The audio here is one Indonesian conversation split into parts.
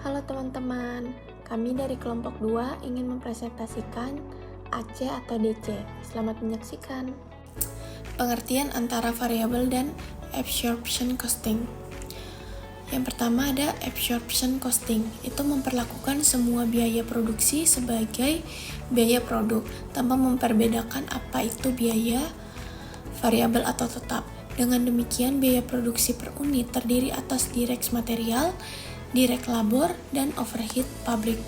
Halo teman-teman, kami dari kelompok 2 ingin mempresentasikan AC atau DC. Selamat menyaksikan. Pengertian antara variabel dan absorption costing. Yang pertama ada absorption costing. Itu memperlakukan semua biaya produksi sebagai biaya produk tanpa memperbedakan apa itu biaya variabel atau tetap. Dengan demikian, biaya produksi per unit terdiri atas direct material, direct labor, dan overhead pabrik,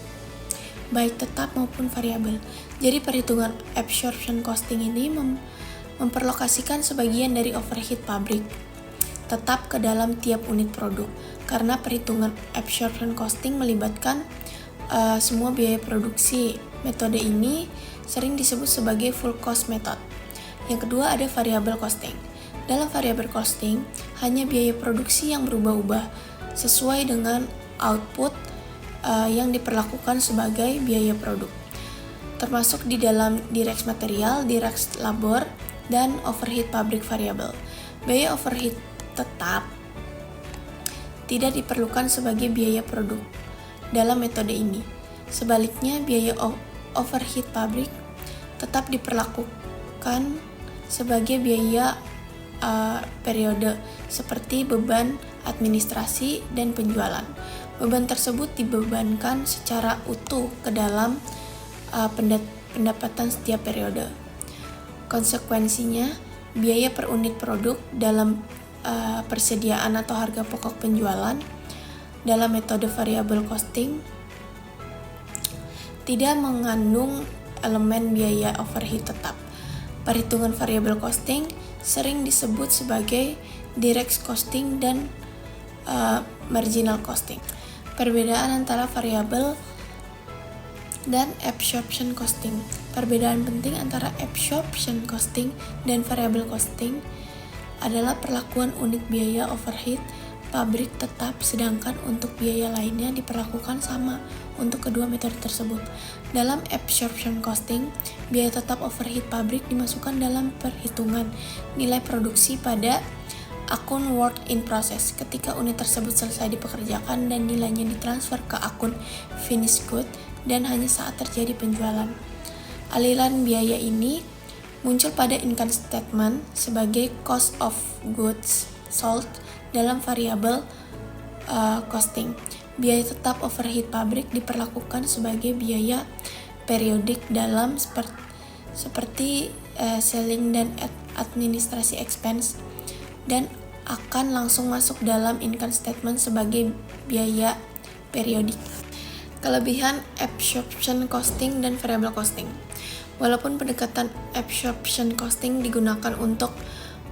baik tetap maupun variabel. Jadi perhitungan absorption costing ini memperlokasikan sebagian dari overhead pabrik tetap ke dalam tiap unit produk, karena perhitungan absorption costing melibatkan semua biaya produksi. Metode ini sering disebut sebagai full cost method. Yang kedua ada variable costing. Dalam variable costing, hanya biaya produksi yang berubah-ubah sesuai dengan output yang diperlakukan sebagai biaya produk, termasuk di dalam direct material, direct labor, dan overhead pabrik variable. Biaya overhead tetap tidak diperlukan sebagai biaya produk dalam metode ini. Sebaliknya, biaya overhead pabrik tetap diperlakukan sebagai biaya periode, seperti beban administrasi dan penjualan. Beban tersebut dibebankan secara utuh ke dalam pendapatan setiap periode. Konsekuensinya, biaya per unit produk dalam persediaan atau harga pokok penjualan dalam metode variable costing tidak mengandung elemen biaya overhead tetap. Perhitungan variable costing sering disebut sebagai direct costing dan marginal costing. Perbedaan antara variable dan absorption costing. Perbedaan penting antara absorption costing dan variable costing adalah perlakuan unit biaya overhead pabrik tetap, sedangkan untuk biaya lainnya diperlakukan sama untuk kedua metode tersebut. Dalam absorption costing, biaya tetap overhead pabrik dimasukkan dalam perhitungan nilai produksi pada akun work in process ketika unit tersebut selesai dipekerjakan dan nilainya ditransfer ke akun finished good dan hanya saat terjadi penjualan. Aliran biaya ini muncul pada income statement sebagai cost of goods sold dalam variable costing. Biaya tetap overhead pabrik diperlakukan sebagai biaya periodik dalam seperti selling dan administrasi expense dan akan langsung masuk dalam income statement sebagai biaya periodik. Kelebihan absorption costing dan variable costing. Walaupun pendekatan absorption costing digunakan untuk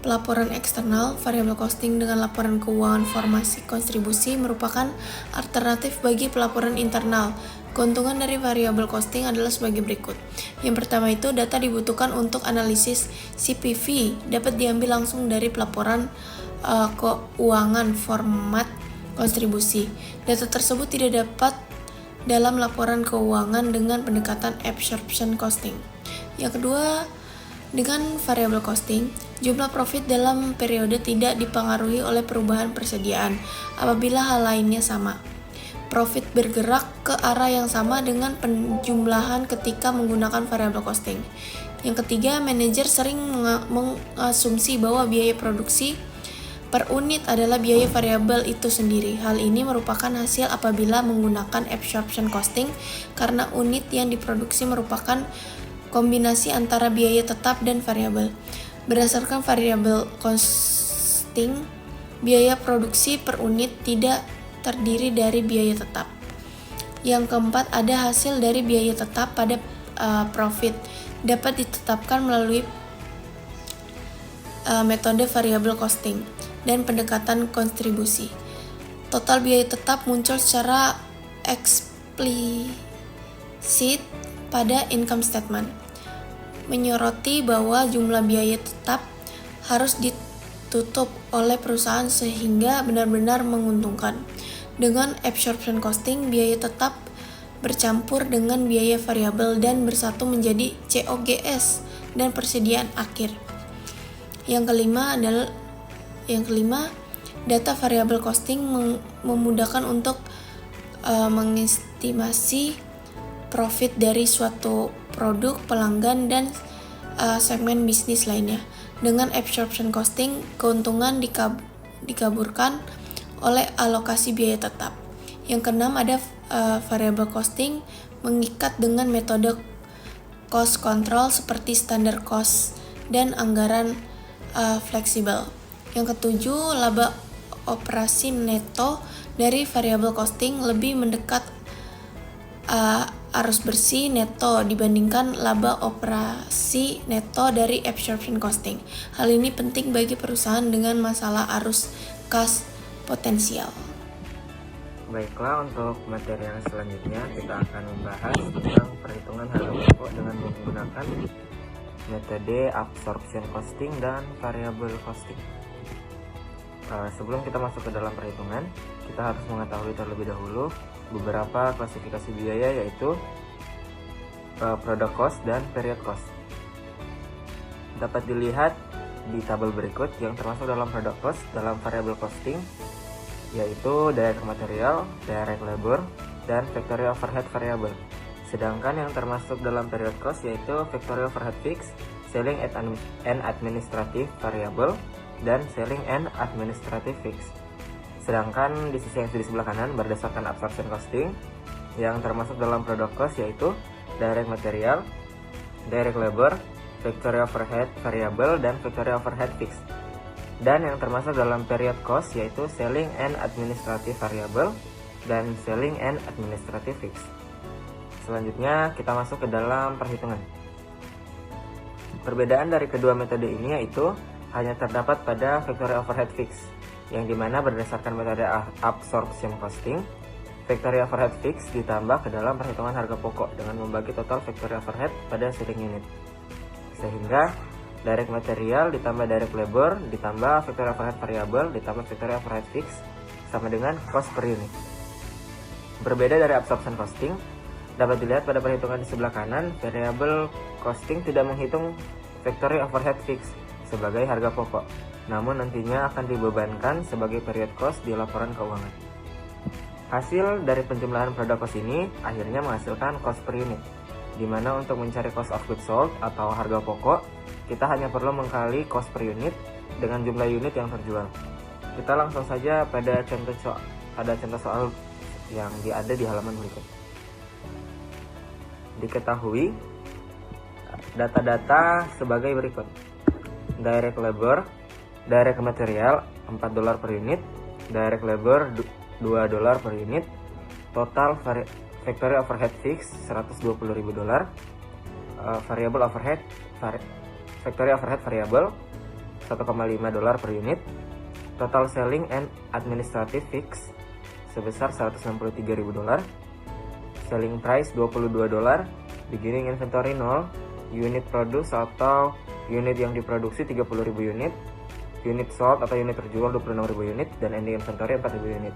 pelaporan eksternal, variable costing dengan laporan keuangan formasi kontribusi merupakan alternatif bagi pelaporan internal. Keuntungan dari variable costing adalah sebagai berikut. Yang pertama itu, data dibutuhkan untuk analisis CPV dapat diambil langsung dari pelaporan keuangan format kontribusi. Data tersebut tidak dapat dalam laporan keuangan dengan pendekatan absorption costing. Yang kedua, dengan variable costing, jumlah profit dalam periode tidak dipengaruhi oleh perubahan persediaan apabila hal lainnya sama. Profit bergerak ke arah yang sama dengan penjumlahan ketika menggunakan variable costing. Yang ketiga, manajer sering mengasumsi bahwa biaya produksi per unit adalah biaya variabel itu sendiri. Hal ini merupakan hasil apabila menggunakan absorption costing karena unit yang diproduksi merupakan kombinasi antara biaya tetap dan variabel. Berdasarkan variable costing, biaya produksi per unit tidak terdiri dari biaya tetap. Yang keempat, ada hasil dari biaya tetap pada profit dapat ditetapkan melalui metode variable costing dan pendekatan kontribusi. Total biaya tetap muncul secara eksplisit pada income statement, menyoroti bahwa jumlah biaya tetap harus ditutup oleh perusahaan sehingga benar-benar menguntungkan. Dengan absorption costing, biaya tetap bercampur dengan biaya variabel dan bersatu menjadi COGS dan persediaan akhir. Yang kelima, data variable costing memudahkan untuk mengestimasi profit dari suatu produk, pelanggan, dan segmen bisnis lainnya. Dengan absorption costing, keuntungan dikaburkan oleh alokasi biaya tetap. Yang keenam ada variable costing, mengikat dengan metode cost control seperti standard cost dan anggaran fleksibel. Yang ketujuh, laba operasi neto dari variable costing lebih mendekat arus bersih neto dibandingkan laba operasi neto dari absorption costing. Hal ini penting bagi perusahaan dengan masalah arus kas potensial. Baiklah, untuk materi yang selanjutnya kita akan membahas tentang perhitungan harga pokok dengan menggunakan metode absorption costing dan variable costing. Sebelum kita masuk ke dalam perhitungan, kita harus mengetahui terlebih dahulu beberapa klasifikasi biaya, yaitu product cost dan period cost. Dapat dilihat di tabel berikut yang termasuk dalam product cost dalam variable costing, yaitu direct material, direct labor, dan factory overhead variable. Sedangkan yang termasuk dalam period cost yaitu factory overhead fixed, selling and administrative variable, dan selling and administrative fixed. Sedangkan di sisi yang di sebelah kanan berdasarkan absorption costing, yang termasuk dalam product cost yaitu direct material, direct labor, factory overhead variable, dan factory overhead fixed. Dan yang termasuk dalam period cost yaitu selling and administrative variable dan selling and administrative fixed. Selanjutnya kita masuk ke dalam perhitungan. Perbedaan dari kedua metode ini yaitu hanya terdapat pada factory overhead fixed, yang dimana berdasarkan metode absorption costing, factory overhead fixed ditambah ke dalam perhitungan harga pokok dengan membagi total factory overhead pada selling unit. Sehingga direct material ditambah direct labor ditambah factory overhead variable ditambah factory overhead fixed sama dengan cost per unit. Berbeda dari absorption costing, dapat dilihat pada perhitungan di sebelah kanan, variable costing tidak menghitung factory overhead fixed sebagai harga pokok, namun nantinya akan dibebankan sebagai period cost di laporan keuangan. Hasil dari penjumlahan product cost ini akhirnya menghasilkan cost per unit, di mana untuk mencari cost of goods sold atau harga pokok, kita hanya perlu mengkali cost per unit dengan jumlah unit yang terjual. Kita langsung saja pada contoh soal yang ada di halaman berikut. Diketahui data-data sebagai berikut. Direct labor, direct material $4 per unit, direct labor $2 per unit, total factory overhead fix $120.000, variable overhead factory overhead variable $1,5 per unit, total selling and administrative fix sebesar $163.000, selling price $22, beginning inventory 0, unit produce atau unit yang diproduksi 30.000 unit, unit sold atau unit terjual 26.000 unit, dan ending inventory 4.000 unit.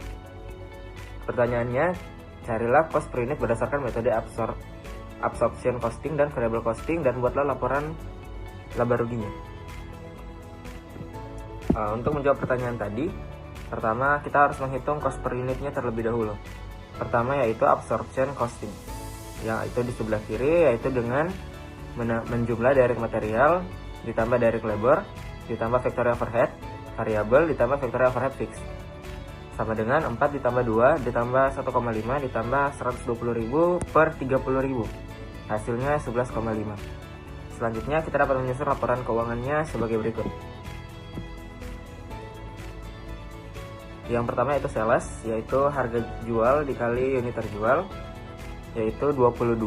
Pertanyaannya, carilah cost per unit berdasarkan metode absorption costing dan variable costing dan buatlah laporan laba ruginya. Untuk menjawab pertanyaan tadi, pertama kita harus menghitung cost per unitnya terlebih dahulu. Pertama yaitu absorption costing, yang itu di sebelah kiri, yaitu dengan menjumlah direct material ditambah direct labor ditambah factory overhead variable ditambah factory overhead fix sama dengan 4 ditambah 2 ditambah 1,5 ditambah 120.000 per 30.000, hasilnya 11,5. Selanjutnya kita dapat menyusun laporan keuangannya sebagai berikut. Yang pertama yaitu sales, yaitu harga jual dikali unit terjual, yaitu 22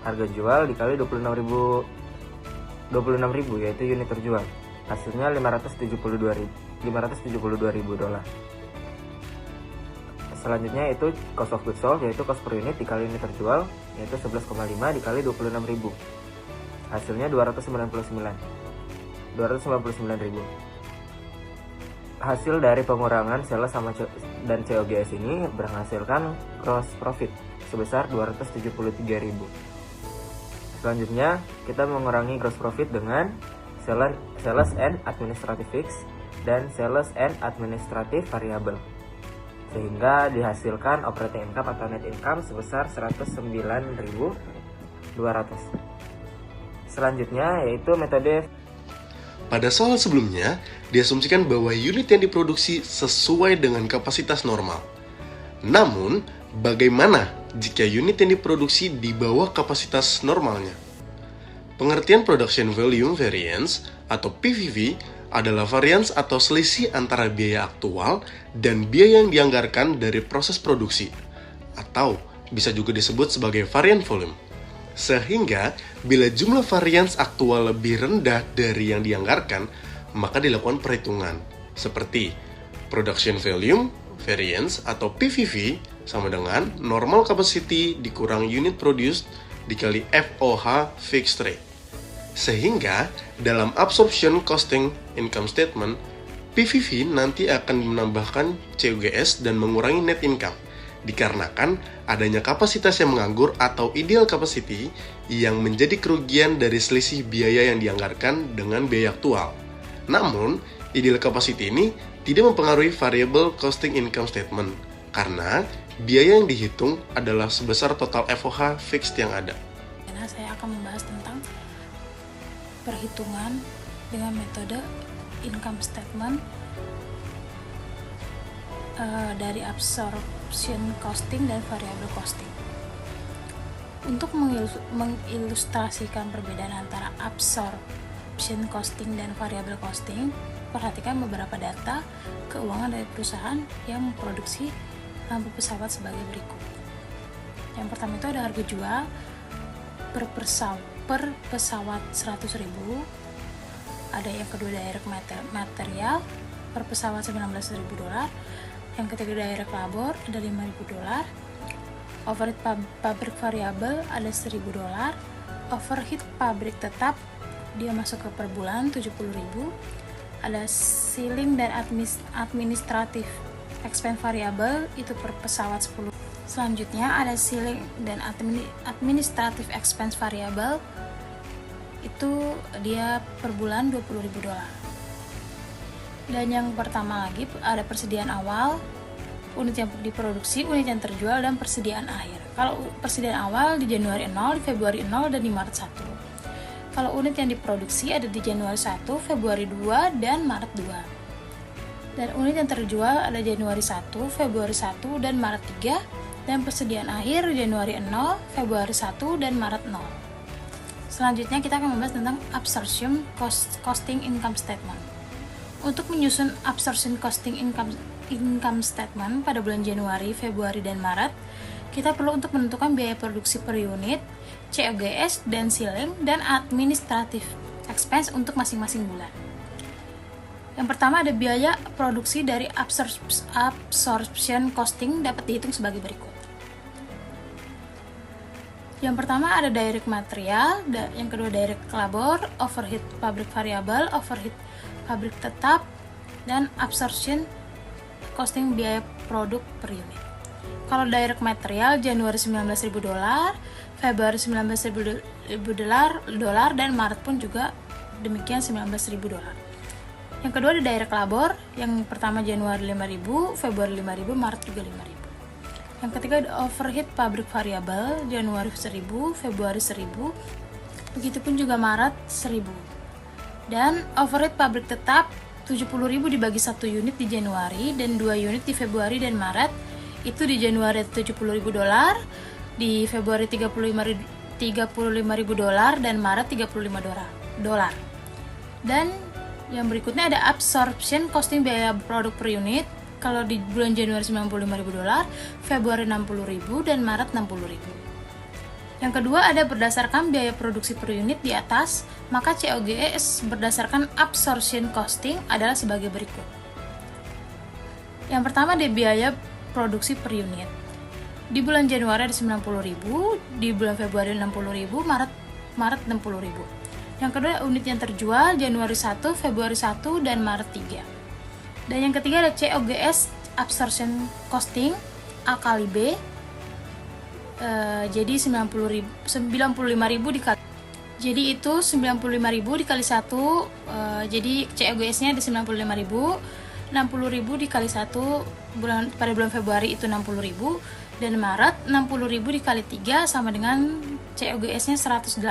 harga jual dikali 26.000 yaitu unit terjual, hasilnya $572.000. Selanjutnya itu cost of goods sold, yaitu cost per unit dikali unit terjual, yaitu 11,5 dikali 26.000, hasilnya 299.000. Hasil dari pengurangan sales dan COGS ini menghasilkan gross profit sebesar 273.000. Selanjutnya kita mengurangi gross profit dengan sales and administrative fixed dan sales and administrative variable. sehingga dihasilkan operating income atau net income sebesar 109.200. Selanjutnya yaitu metode. Pada soal sebelumnya, diasumsikan bahwa unit yang diproduksi sesuai dengan kapasitas normal. Namun, bagaimana jika unit yang diproduksi di bawah kapasitas normalnya? Pengertian Production Volume Variance atau PVV adalah varians atau selisih antara biaya aktual dan biaya yang dianggarkan dari proses produksi, atau bisa juga disebut sebagai varian volume. Sehingga, bila jumlah varians aktual lebih rendah dari yang dianggarkan, maka dilakukan perhitungan, seperti Production Volume Variance atau PVV sama dengan normal capacity dikurang unit produced dikali FOH fixed rate. Sehingga, dalam Absorption Costing Income Statement, PVV nanti akan menambahkan COGS dan mengurangi net income, dikarenakan adanya kapasitas yang menganggur atau ideal capacity yang menjadi kerugian dari selisih biaya yang dianggarkan dengan biaya aktual. Namun, ideal capacity ini tidak mempengaruhi variable costing income statement, karena biaya yang dihitung adalah sebesar total FOH fixed yang ada. Karena saya akan membahas tentang perhitungan dengan metode income statement dari absorption costing dan variable costing. Untuk mengilustrasikan perbedaan antara absorption costing dan variable costing, perhatikan beberapa data keuangan dari perusahaan yang memproduksi lampu pesawat sebagai berikut. Yang pertama itu ada harga jual per pesawat 100.000. Ada yang kedua direct material per pesawat $19.000. Yang ketiga direct labor ada $5.000. Overhead pabrik variabel ada $1.000. Overhead pabrik tetap dia masuk ke per bulan 70.000. Ada ceiling dan administratif expense variabel itu per pesawat 10. Selanjutnya ada ceiling dan administrative expense variable, itu dia per bulan $20.000. Dan yang pertama lagi ada persediaan awal, unit yang diproduksi, unit yang terjual, dan persediaan akhir. Kalau persediaan awal di Januari 0, di Februari 0, dan di Maret 1. Kalau unit yang diproduksi ada di Januari 1, Februari 2, dan Maret 2. Dan unit yang terjual ada Januari 1, Februari 1, dan Maret 3. Dan persediaan akhir Januari 0, Februari 1, dan Maret 0. Selanjutnya kita akan membahas tentang Absorption Costing Income Statement. Untuk menyusun Absorption Costing Income Statement pada bulan Januari, Februari, dan Maret, kita perlu untuk menentukan biaya produksi per unit, COGS, dan ceiling, dan administrative expense untuk masing-masing bulan. Yang pertama ada biaya produksi dari absorption costing dapat dihitung sebagai berikut. Yang pertama ada direct material, yang kedua direct labor, overhead pabrik variabel, overhead pabrik tetap, dan absorption costing biaya produk per unit. Kalau direct material Januari $19.000, Februari $19.000, dan Maret pun juga demikian $19.000. Yang kedua ada direct labor, yang pertama Januari 5.000, Februari 5.000, Maret juga 5.000. Yang ketiga ada overhead pabrik variabel, Januari 1.000, Februari 1.000, begitupun juga Maret 1.000. Dan overhead pabrik tetap 70.000 dibagi 1 unit di Januari dan 2 unit di Februari dan Maret. Itu di Januari $70.000, di Februari $35.000 dan Maret $35. Dan yang berikutnya ada absorption costing biaya produk per unit. Kalau di bulan Januari $95.000, Februari $60.000, dan Maret $60.000. Yang kedua ada berdasarkan biaya produksi per unit di atas, maka COGS berdasarkan absorption costing adalah sebagai berikut. Yang pertama ada biaya produksi per unit. Di bulan Januari ada $90.000, di bulan Februari $60.000, Maret $60.000. Yang kedua unit yang terjual Januari 1, Februari 1, dan Maret 3. Dan yang ketiga ada COGS absorption costing A kali B. Jadi 95.000 dikali. Jadi itu 95.000 dikali 1. Jadi COGS-nya ada 95.000. 60.000 dikali 1 pada bulan Februari itu 60.000, dan Maret 60.000 dikali 3 sama dengan COGS-nya 180.000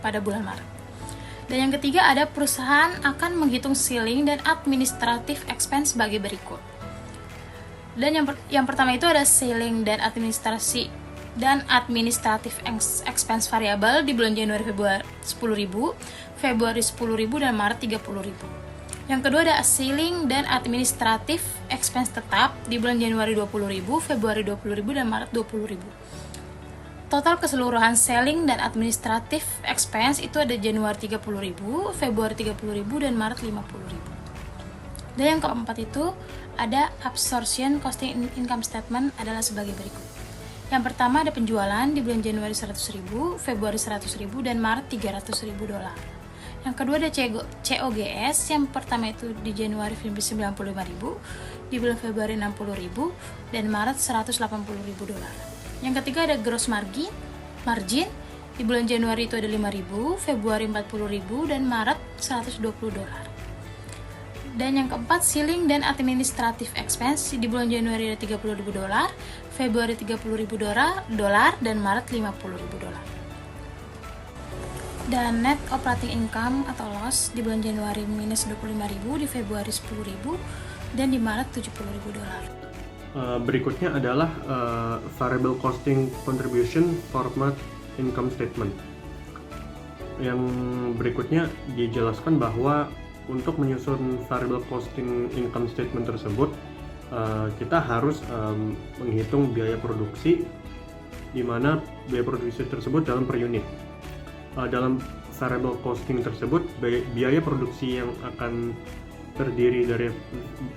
pada bulan Maret. Dan yang ketiga ada perusahaan akan menghitung selling dan administrative expense sebagai berikut. Dan yang pertama itu ada selling dan administrative expense variabel di bulan Januari Februari 10.000, Februari 10.000, dan Maret 30.000. Yang kedua ada selling dan administrative expense tetap di bulan Januari 20.000, Februari 20.000, dan Maret 20.000. Total keseluruhan selling dan administrative expense itu ada Januari 30.000, Februari 30.000, dan Maret 50.000. Dan yang keempat itu ada absorption costing income statement adalah sebagai berikut. Yang pertama ada penjualan di bulan Januari 100.000, Februari 100.000, dan Maret $300.000. Yang kedua ada COGS, yang pertama itu di Januari 95.000, di bulan Februari 60.000, dan Maret $180.000. Yang ketiga ada gross margin, di bulan Januari itu ada 5.000, Februari 40.000, dan Maret $120. Dan yang keempat selling dan administrative expense, di bulan Januari ada $30.000, Februari $30.000, dan Maret $50.000. Dan net operating income atau loss di bulan Januari minus 25.000, di Februari 10.000, dan di Maret $70.000. Berikutnya adalah variable costing contribution format income statement. Yang berikutnya dijelaskan bahwa untuk menyusun variable costing income statement tersebut, kita harus menghitung biaya produksi, di mana biaya produksi tersebut dalam per unit. Dalam variable costing tersebut, biaya produksi yang akan terdiri dari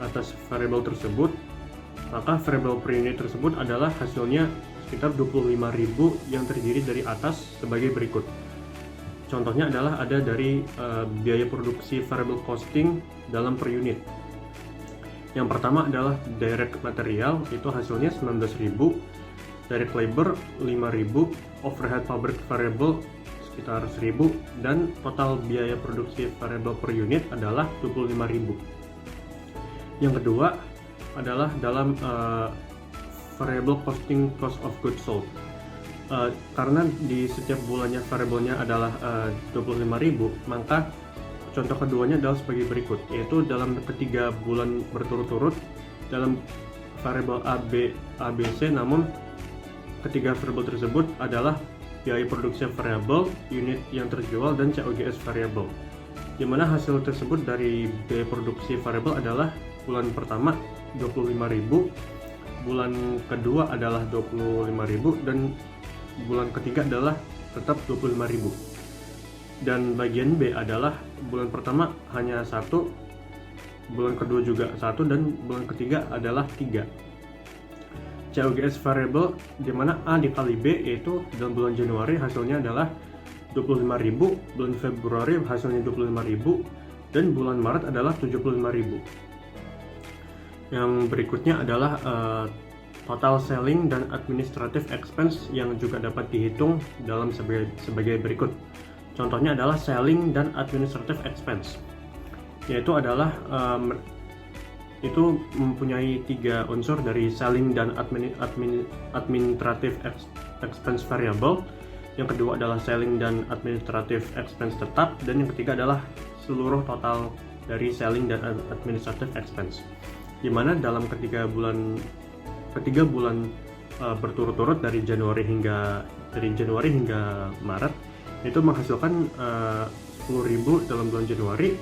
atas variable tersebut, maka variable per unit tersebut adalah hasilnya sekitar 25.000 yang terdiri dari atas sebagai berikut. Contohnya adalah ada dari biaya produksi variable costing dalam per unit. Yang pertama adalah direct material, itu hasilnya 19.000, direct labor 5.000, overhead pabrik variable sekitar 1.000, dan total biaya produksi variable per unit adalah 25.000. Yang kedua adalah dalam variable costing cost of goods sold. Karena di setiap bulannya variabelnya adalah 25.000, maka contoh keduanya adalah sebagai berikut, yaitu dalam ketiga bulan berturut-turut dalam variabel ABC, namun ketiga variabel tersebut adalah biaya produksi variabel, unit yang terjual, dan COGS variabel. Di mana hasil tersebut dari biaya produksi variabel adalah bulan pertama 25.000, bulan kedua adalah 25.000, dan bulan ketiga adalah tetap 25.000. Dan bagian B adalah bulan pertama hanya 1, bulan kedua juga 1, dan bulan ketiga adalah 3. COGS variable di mana A dikali B, yaitu dalam bulan Januari hasilnya adalah 25.000, bulan Februari hasilnya 25.000, dan bulan Maret adalah 75.000. Yang berikutnya adalah total selling dan administrative expense yang juga dapat dihitung dalam sebagai berikut. Contohnya adalah selling dan administrative expense, yaitu adalah itu mempunyai 3 unsur dari selling dan administrative expense variable. Yang kedua adalah selling dan administrative expense tetap, dan yang ketiga adalah seluruh total dari selling dan administrative expense. Di mana dalam ketiga bulan berturut-turut dari Januari hingga Maret itu menghasilkan 10.000 dalam bulan Januari,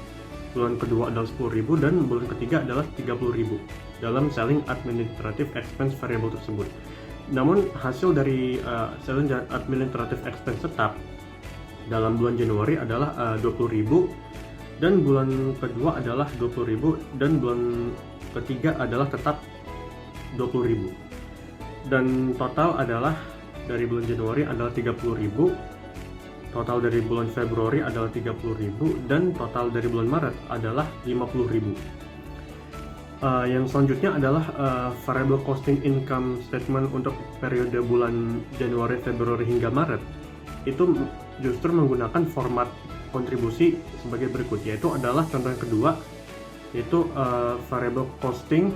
bulan kedua adalah 10.000, dan bulan ketiga adalah 30.000 dalam selling administrative expense variable tersebut. Namun hasil dari selling dan administrative expense tetap dalam bulan Januari adalah 20.000, dan bulan kedua adalah 20.000, dan bulan ketiga adalah tetap 20.000. Dan total adalah dari bulan Januari adalah 30.000, total dari bulan Februari adalah 30.000, dan total dari bulan Maret adalah 50.000. Yang selanjutnya adalah variable costing income statement untuk periode bulan Januari, Februari hingga Maret. Itu justru menggunakan format kontribusi sebagai berikut, yaitu adalah contoh yang kedua, yaitu variable costing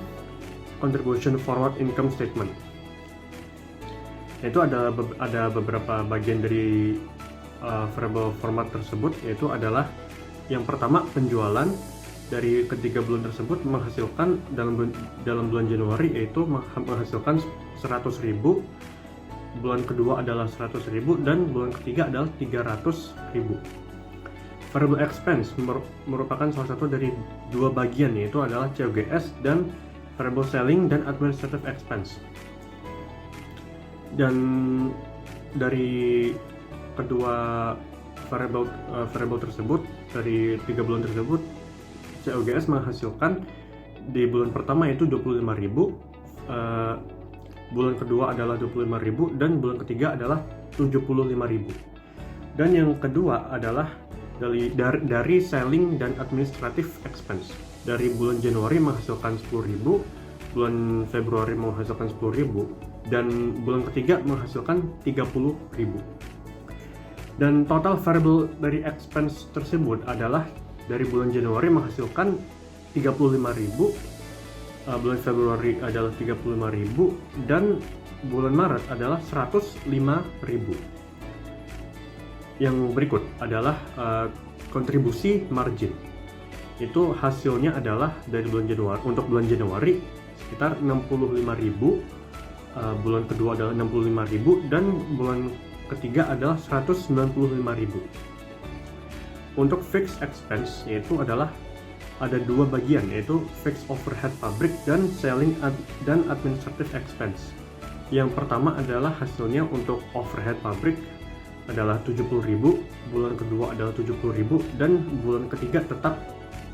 contribution forward income statement. Itu ada beberapa bagian dari variable format tersebut, yaitu adalah yang pertama penjualan dari ketiga bulan tersebut menghasilkan dalam bulan Januari yaitu menghasilkan 100.000, bulan kedua adalah 100.000 dan bulan ketiga adalah 300.000. Variable expense merupakan salah satu dari dua bagian, yaitu adalah COGS dan variable selling dan administrative expense. Dan dari kedua variable tersebut, dari 3 bulan tersebut, COGS menghasilkan di bulan pertama yaitu 25.000, bulan kedua adalah 25.000 dan bulan ketiga adalah 75.000. Dan yang kedua adalah dari selling dan administrative expense. Dari bulan Januari menghasilkan 10.000, bulan Februari menghasilkan 10.000 dan bulan ketiga menghasilkan 30.000. Dan total variable dari expense tersebut adalah dari bulan Januari menghasilkan 35.000, bulan Februari adalah 35.000 dan bulan Maret adalah 105.000. Yang berikut adalah kontribusi margin. Itu hasilnya adalah dari bulan Januari, untuk bulan Januari sekitar 65.000, bulan kedua adalah 65.000 dan bulan ketiga adalah 195.000. Untuk fixed expense yaitu adalah ada dua bagian, yaitu fixed overhead pabrik dan selling dan administrative expense. Yang pertama adalah hasilnya untuk overhead pabrik adalah 70.000, bulan kedua adalah 70.000 dan bulan ketiga tetap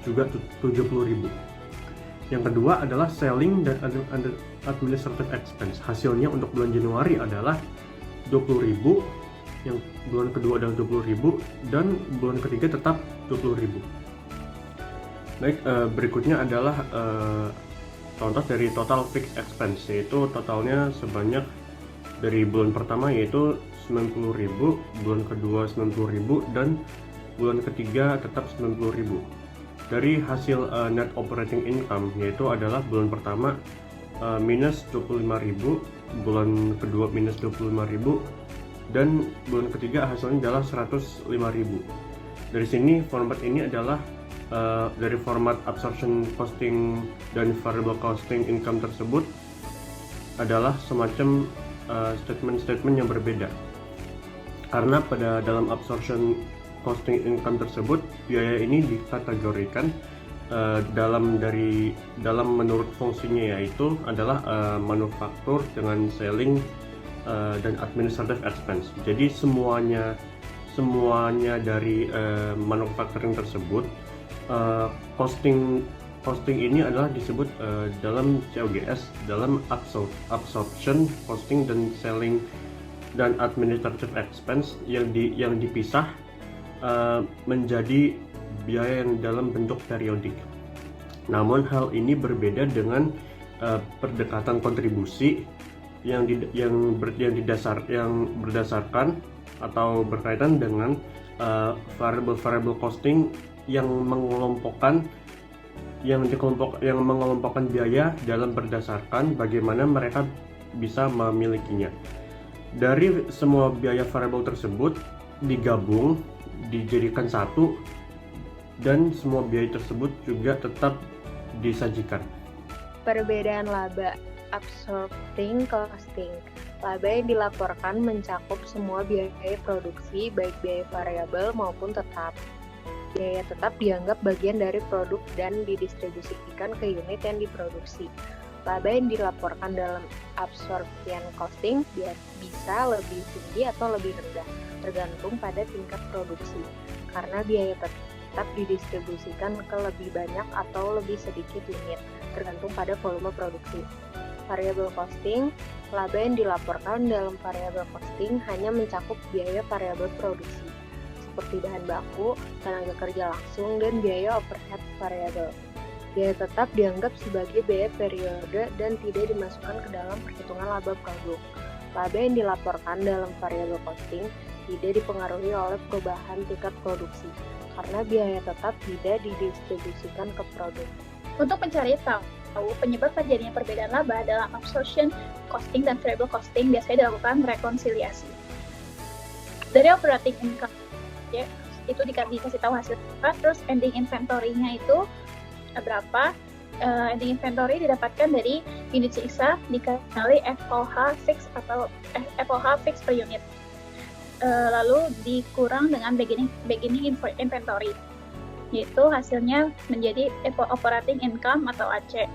juga 70.000. Yang kedua adalah selling dan administrative expense. Hasilnya untuk bulan Januari adalah 20.000, yang bulan kedua adalah 20.000 dan bulan ketiga tetap 20.000. Baik, berikutnya adalah contoh dari total fixed expense, yaitu totalnya sebanyak dari bulan pertama yaitu 90.000, bulan kedua 90.000 dan bulan ketiga tetap 90.000. Dari hasil net operating income yaitu adalah bulan pertama minus 25.000, bulan kedua minus 25.000 dan bulan ketiga hasilnya adalah 105.000. Dari sini format ini adalah dari format absorption costing dan variable costing income tersebut adalah semacam statement-statement yang berbeda, karena pada dalam absorption costing income tersebut biaya ini dikategorikan dalam menurut fungsinya, yaitu adalah manufaktur dengan selling dan administrative expense. Jadi semuanya dari manufacturing tersebut, costing ini adalah disebut dalam COGS, dalam absorption costing dan selling dan administrative expense yang dipisah menjadi biaya yang dalam bentuk periodik. Namun hal ini berbeda dengan pendekatan kontribusi yang berdasarkan atau berkaitan dengan variable costing yang mengelompokkan biaya dalam berdasarkan bagaimana mereka bisa memilikinya. Dari semua biaya variable tersebut digabung, dijadikan satu, dan semua biaya tersebut juga tetap disajikan. Perbedaan laba absorbing costing. Laba yang dilaporkan mencakup semua biaya produksi, baik biaya variabel maupun tetap. Biaya tetap dianggap bagian dari produk dan didistribusikan ke unit yang diproduksi. Laba yang dilaporkan dalam absorption costing bisa lebih tinggi atau lebih rendah, tergantung pada tingkat produksi, karena biaya tetap didistribusikan ke lebih banyak atau lebih sedikit unit, tergantung pada volume produksi. Variable costing, laba yang dilaporkan dalam variable costing hanya mencakup biaya variabel produksi, seperti bahan baku, tenaga kerja langsung, dan biaya overhead variabel. Biaya tetap dianggap sebagai biaya periode dan tidak dimasukkan ke dalam perhitungan laba produk. Laba yang dilaporkan dalam variable costing tidak dipengaruhi oleh perubahan tingkat produksi, karena biaya tetap tidak didistribusikan ke produk. Untuk mencari tahu penyebab terjadinya perbedaan laba dalam absorption costing dan variable costing biasanya dilakukan rekonsiliasi. Dari operating income ya, itu dikasih tahu hasil berapa, terus ending inventory-nya itu berapa. Ending inventory didapatkan dari unit sisa dikali FOH fix atau FOH fix per unit. Lalu dikurang dengan beginning inventory, yaitu hasilnya menjadi operating income atau AC.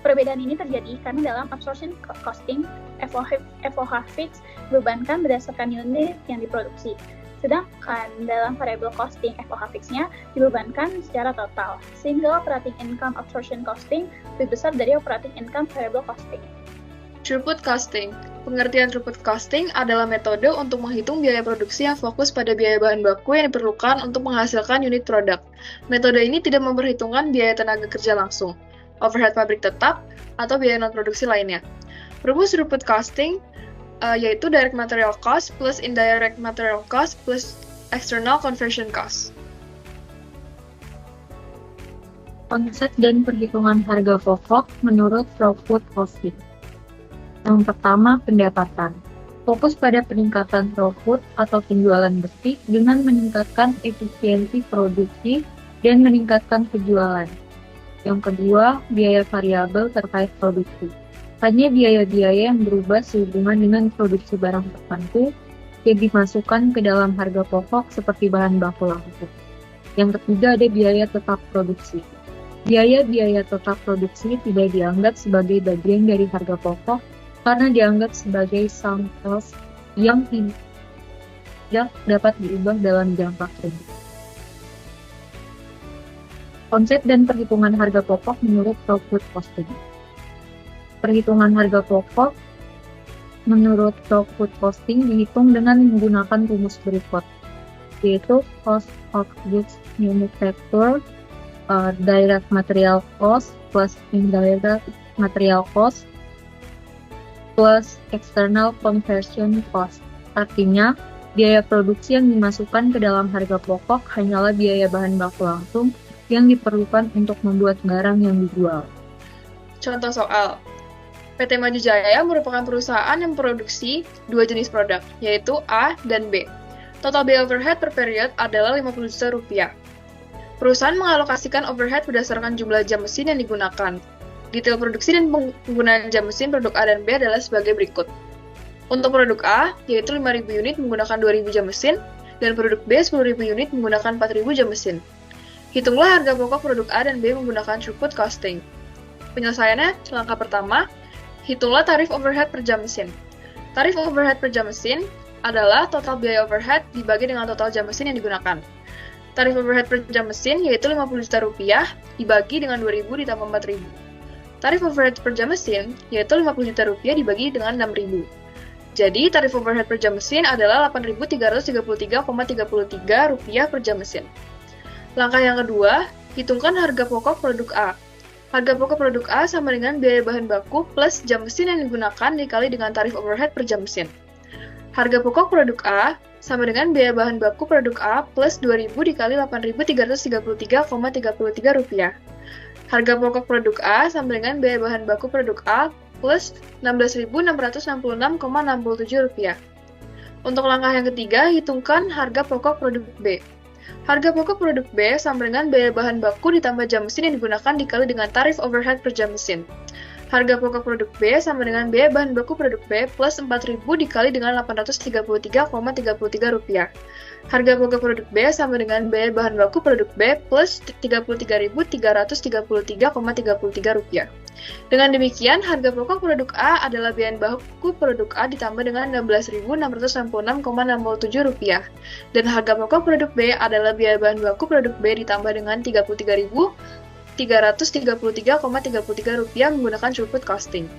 Perbedaan ini terjadi karena dalam absorption costing, FOH fix dibebankan berdasarkan unit yang diproduksi. Sedangkan dalam variable costing, FOH fix-nya dibebankan secara total, sehingga operating income absorption costing lebih besar dari operating income variable costing. Throughput costing. Pengertian throughput costing adalah metode untuk menghitung biaya produksi yang fokus pada biaya bahan baku yang diperlukan untuk menghasilkan unit produk. Metode ini tidak memperhitungkan biaya tenaga kerja langsung, overhead pabrik tetap, atau biaya non-produksi lainnya. Rumus throughput costing yaitu direct material cost plus indirect material cost plus external conversion cost. Konsep dan perhitungan harga pokok menurut throughput costing. Yang pertama, pendapatan. Fokus pada peningkatan throughput atau penjualan bersih dengan meningkatkan efisiensi produksi dan meningkatkan penjualan. Yang kedua, biaya variabel terkait produksi. Hanya biaya-biaya yang berubah sehubungan dengan produksi barang tertentu yang dimasukkan ke dalam harga pokok seperti bahan baku langsung. Yang ketiga, ada biaya tetap produksi. Biaya-biaya tetap produksi tidak dianggap sebagai bagian dari harga pokok karena dianggap sebagai sunk cost yang tidak dapat diubah dalam jangka pendek. Konsep dan perhitungan harga pokok menurut throughput costing. Perhitungan harga pokok menurut throughput costing dihitung dengan menggunakan rumus berikut, yaitu cost of goods manufactured, direct material cost plus indirect material cost plus external conversion cost. Artinya, biaya produksi yang dimasukkan ke dalam harga pokok hanyalah biaya bahan baku langsung yang diperlukan untuk membuat barang yang dijual. Contoh soal. PT Maju Jaya merupakan perusahaan yang memproduksi dua jenis produk, yaitu A dan B. Total biaya overhead per period adalah 50 juta rupiah. Perusahaan mengalokasikan overhead berdasarkan jumlah jam mesin yang digunakan. Detail produksi dan penggunaan jam mesin produk A dan B adalah sebagai berikut. Untuk produk A, yaitu 5.000 unit menggunakan 2.000 jam mesin, dan produk B 10.000 unit menggunakan 4.000 jam mesin. Hitunglah harga pokok produk A dan B menggunakan throughput costing. Penyelesaiannya, langkah pertama, hitunglah tarif overhead per jam mesin. Tarif overhead per jam mesin adalah total biaya overhead dibagi dengan total jam mesin yang digunakan. Tarif overhead per jam mesin yaitu 50 juta rupiah dibagi dengan 2.000 ditambah 4.000. Tarif overhead per jam mesin yaitu 50 juta rupiah dibagi dengan 6.000. Jadi, tarif overhead per jam mesin adalah 8.333,33 rupiah per jam mesin. Langkah yang kedua, hitungkan harga pokok produk A. Harga pokok produk A sama dengan biaya bahan baku plus jam mesin yang digunakan dikali dengan tarif overhead per jam mesin. Harga pokok produk A sama dengan biaya bahan baku produk A plus 2.000 dikali 8.333,33 rupiah. Harga pokok produk A sama dengan biaya bahan baku produk A plus 16.666,67 rupiah. Untuk langkah yang ketiga, hitungkan harga pokok produk B. Harga pokok produk B sama dengan biaya bahan baku ditambah jam mesin yang digunakan dikali dengan tarif overhead per jam mesin. Harga pokok produk B sama dengan biaya bahan baku produk B plus 4.000 dikali dengan 833,33 rupiah. Harga pokok produk B sama dengan biaya bahan baku produk B plus 33.333,33 rupiah. Dengan demikian, harga pokok produk A adalah biaya baku produk A ditambah dengan 16.666,67 rupiah. Dan harga pokok produk B adalah biaya bahan baku produk B ditambah dengan 33.333,33 rupiah menggunakan throughput costing.